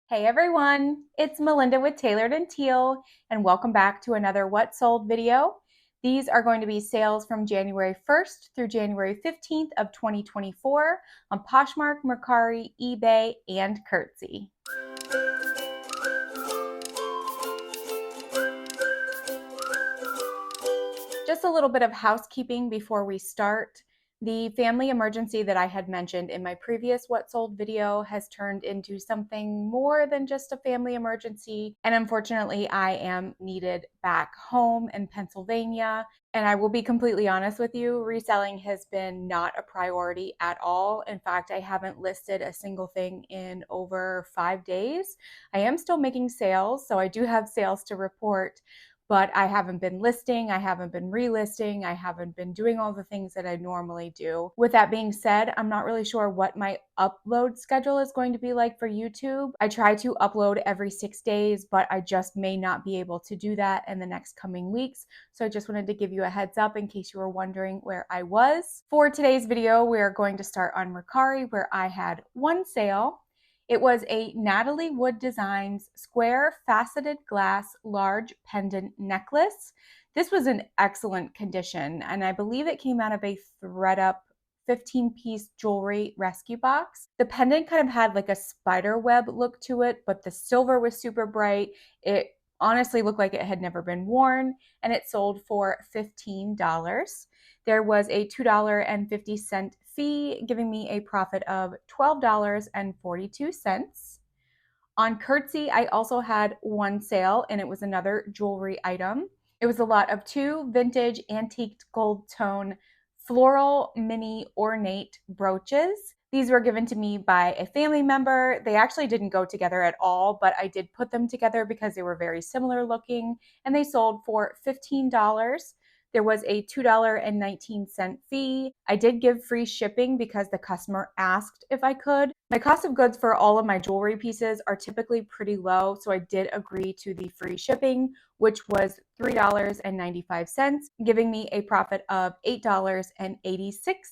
Hey everyone, it's Melinda with Tailored and Teal, and welcome back to another What Sold video. These are going to be sales from January 1st through January 15th of 2024 on Poshmark, Mercari, eBay, and Curtsy. Just a little bit of housekeeping before we start. The family emergency that I had mentioned in my previous What Sold video has turned into something more than just a family emergency. And unfortunately, I am needed back home in Pennsylvania. And I will be completely honest with you, reselling has been not a priority at all. In fact, I haven't listed a single thing in over 5 days. I am still making sales, so I do have sales to report, but I haven't been listing, I haven't been relisting, I haven't been doing all the things that I normally do. With that being said, I'm not really sure what my upload schedule is going to be like for YouTube. I try to upload every 6 days, but I just may not be able to do that in the next coming weeks. So I just wanted to give you a heads up in case you were wondering where I was. For today's video, we're going to start on Mercari, where I had one sale. It was a Natalie Wood Designs square faceted glass large pendant necklace. This was in excellent condition, and I believe it came out of a thread-up 15-piece jewelry rescue box. The pendant kind of had like a spider web look to it, but the silver was super bright. It honestly looked like it had never been worn, and it sold for $15. There was a $2.50 fee, giving me a profit of $12.42. On Curtsy, I also had one sale, and it was another jewelry item. It was a lot of 2 vintage antiqued gold tone floral mini ornate brooches. These were given to me by a family member. They actually didn't go together at all, but I did put them together because they were very similar looking, and they sold for $15. There was a $2.19 fee. I did give free shipping because the customer asked if I could. My cost of goods for all of my jewelry pieces are typically pretty low, so I did agree to the free shipping, which was $3.95, giving me a profit of $8.86.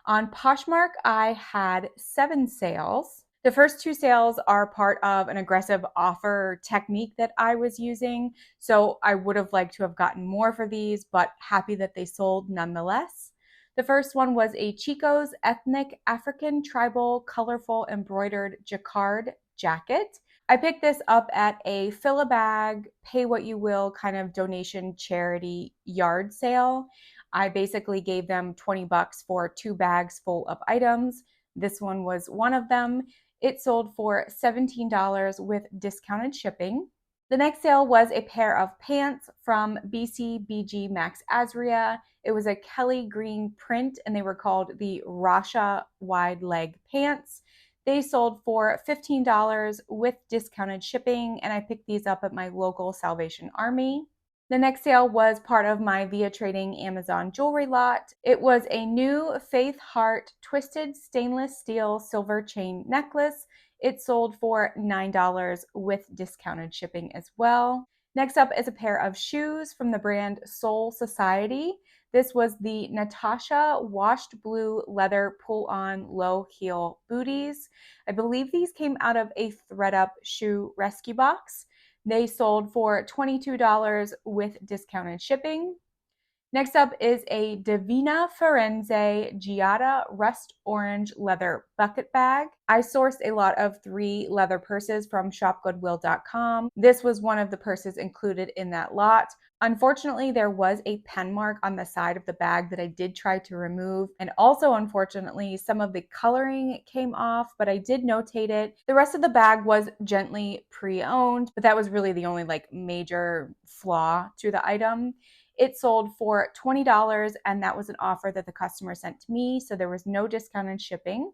On Poshmark, I had 7 sales. The first 2 sales are part of an aggressive offer technique that I was using, so I would have liked to have gotten more for these, but happy that they sold nonetheless. The first one was a Chico's Ethnic African Tribal Colorful Embroidered Jacquard jacket. I picked this up at a fill a bag, pay what you will kind of donation charity yard sale. I basically gave them $20 for 2 bags full of items. This one was one of them. It sold for $17 with discounted shipping. The next sale was a pair of pants from BCBG Max Azria. It was a Kelly green print, and they were called the Rasha wide leg pants. They sold for $15 with discounted shipping, and I picked these up at my local Salvation Army. The next sale was part of my Via Trading Amazon jewelry lot. It was a new Faith Heart twisted stainless steel silver chain necklace. It sold for $9 with discounted shipping as well. Next up is a pair of shoes from the brand Soul Society. This was the Natasha washed blue leather pull-on low heel booties. I believe these came out of a thread-up shoe rescue box. They sold for $22 with discounted shipping. Next up is a Divina Firenze Giada Rust Orange Leather Bucket Bag. I sourced a lot of 3 leather purses from shopgoodwill.com. This was one of the purses included in that lot. Unfortunately, there was a pen mark on the side of the bag that I did try to remove. And also, unfortunately, some of the coloring came off, but I did notate it. The rest of the bag was gently pre-owned, but that was really the only major flaw to the item. It sold for $20, and that was an offer that the customer sent to me, so there was no discounted shipping.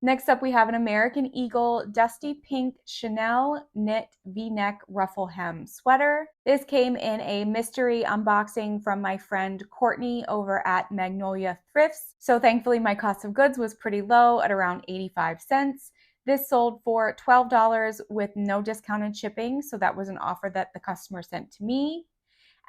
Next up, we have an American Eagle dusty pink Chanel knit V-neck ruffle hem sweater. This came in a mystery unboxing from my friend Courtney over at Magnolia Thrifts. So thankfully, my cost of goods was pretty low at around 85 cents. This sold for $12 with no discounted shipping, so that was an offer that the customer sent to me.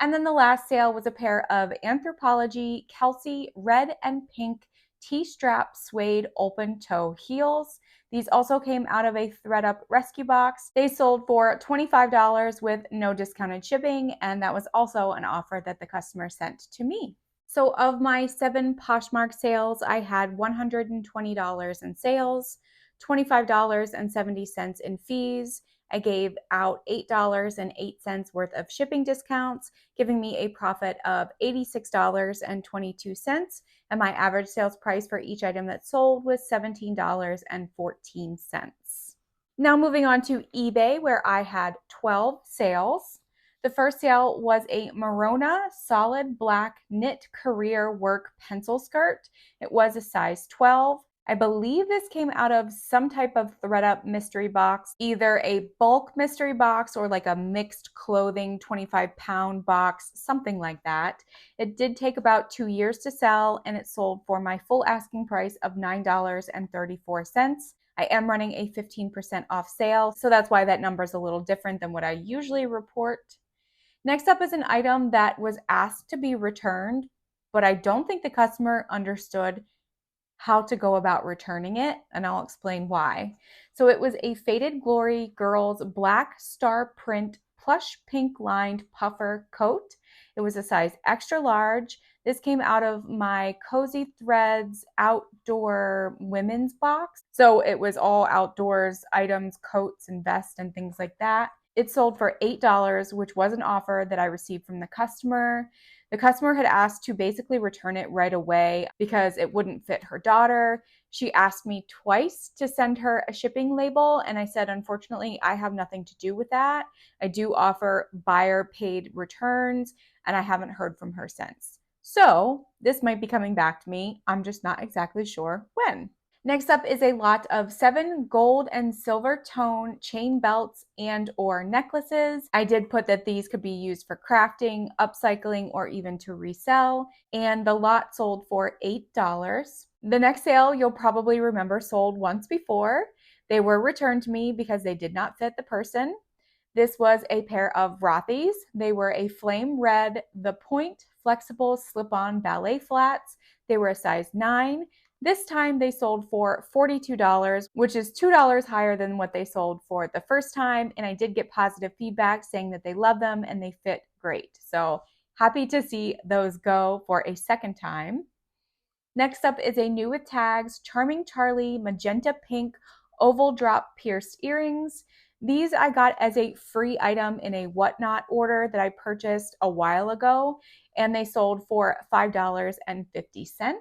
And then the last sale was a pair of Anthropologie Kelsey red and pink T-strap suede open toe heels. These also came out of a ThredUp rescue box. They sold for $25 with no discounted shipping, and that was also an offer that the customer sent to me. So of my 7 Poshmark sales, I had $120 in sales, $25.70 in fees. I gave out $8.08 worth of shipping discounts, giving me a profit of $86.22, and my average sales price for each item that sold was $17.14. Now moving on to eBay, where I had 12 sales. The first sale was a Merona solid black knit career work pencil skirt. It was a size 12. I believe this came out of some type of ThredUp mystery box, either a bulk mystery box or like a mixed clothing 25-pound box, something like that. It did take about 2 years to sell, and it sold for my full asking price of $9.34. I am running a 15% off sale, so that's why that number is a little different than what I usually report. Next up is an item that was asked to be returned, but I don't think the customer understood how to go about returning it, and I'll explain why. So it was a Faded Glory Girls Black Star Print plush pink lined puffer coat. It was a size extra large. This came out of my Cozy Threads outdoor women's box. So it was all outdoors items, coats and vests and things like that. It sold for $8, which was an offer that I received from the customer. The customer had asked to basically return it right away because it wouldn't fit her daughter. She asked me twice to send her a shipping label, and I said, unfortunately, I have nothing to do with that. I do offer buyer paid returns, and I haven't heard from her since. So this might be coming back to me. I'm just not exactly sure when. Next up is a lot of 7 gold and silver tone chain belts and or necklaces. I did put that these could be used for crafting, upcycling, or even to resell, and the lot sold for $8. The next sale you'll probably remember sold once before. They were returned to me because they did not fit the person. This was a pair of Rothy's. They were a flame red, the point flexible slip-on ballet flats. They were a size 9. This time they sold for $42, which is $2 higher than what they sold for the first time. And I did get positive feedback saying that they love them and they fit great. So happy to see those go for a second time. Next up is a new with tags, Charming Charlie magenta pink oval drop pierced earrings. These I got as a free item in a Whatnot order that I purchased a while ago, and they sold for $5.50.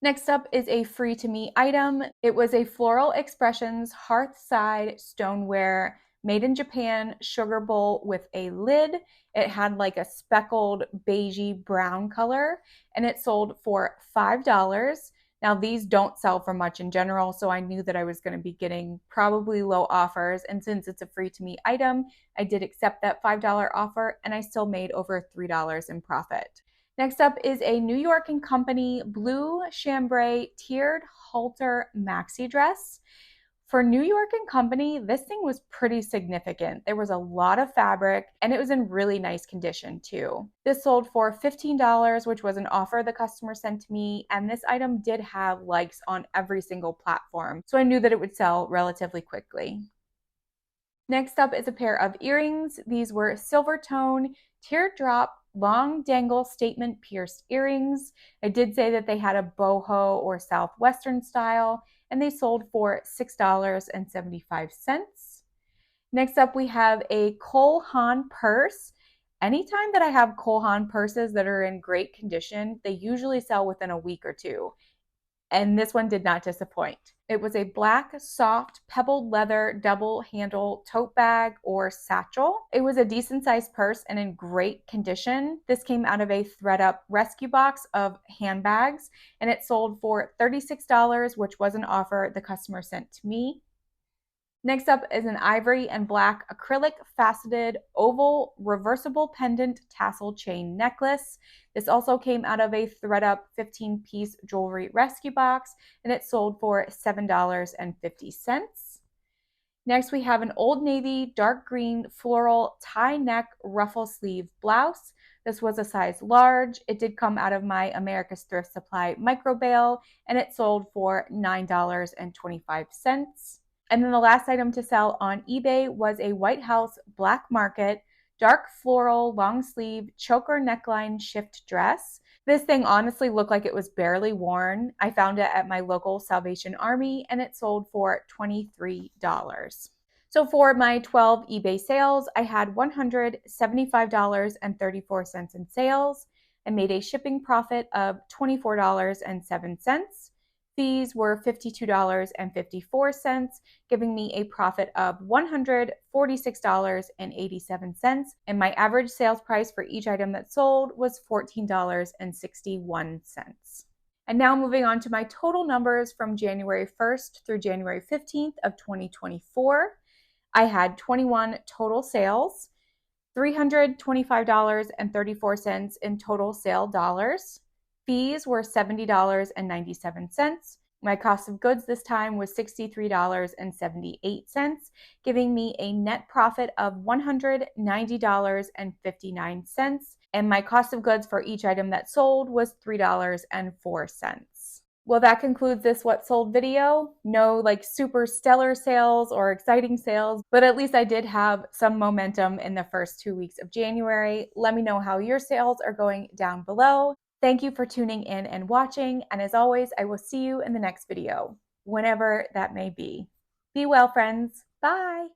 Next up is a free to me item. It was a Floral Expressions Hearthside stoneware made in Japan sugar bowl with a lid. It had like a speckled beigey brown color, and it sold for $5. Now these don't sell for much in general, so I knew that I was going to be getting probably low offers, and since it's a free to me item, I did accept that $5 offer, and I still made over $3 in profit. Next up is a New York & Company blue chambray tiered halter maxi dress. For New York & Company, this thing was pretty significant. There was a lot of fabric, and it was in really nice condition too. This sold for $15, which was an offer the customer sent to me, and this item did have likes on every single platform, so I knew that it would sell relatively quickly. Next up is a pair of earrings. These were silver tone, teardrop, long dangle statement pierced earrings. I did say that they had a boho or southwestern style, and they sold for $6.75. Next up, we have a Cole Haan purse. Anytime that I have Cole Haan purses that are in great condition, they usually sell within a week or two. And this one did not disappoint. It was a black, soft, pebbled leather double handle tote bag or satchel. It was a decent sized purse and in great condition. This came out of a ThredUp rescue box of handbags, and it sold for $36, which was an offer the customer sent to me. Next up is an ivory and black acrylic faceted oval reversible pendant tassel chain necklace. This also came out of a ThredUp 15-piece jewelry rescue box, and it sold for $7.50. Next, we have an Old Navy dark green floral tie neck ruffle sleeve blouse. This was a size large. It did come out of my America's Thrift Supply micro bale, and it sold for $9.25. And then the last item to sell on eBay was a White House Black Market dark floral long sleeve choker neckline shift dress. This thing honestly looked like it was barely worn. I found it at my local Salvation Army and it sold for $23. So for my 12 eBay sales, I had $175.34 in sales. I made a shipping profit of $24.07. Fees were $52.54, giving me a profit of $146.87. And my average sales price for each item that sold was $14.61. And now moving on to my total numbers from January 1st through January 15th of 2024. I had 21 total sales, $325.34 in total sale dollars. Fees were $70.97. My cost of goods this time was $63.78, giving me a net profit of $190.59. And my cost of goods for each item that sold was $3.04. Well, that concludes this What Sold video. No like super stellar sales or exciting sales, but at least I did have some momentum in the first 2 weeks of January. Let me know how your sales are going down below. Thank you for tuning in and watching. And as always, I will see you in the next video, whenever that may be. Be well, friends. Bye.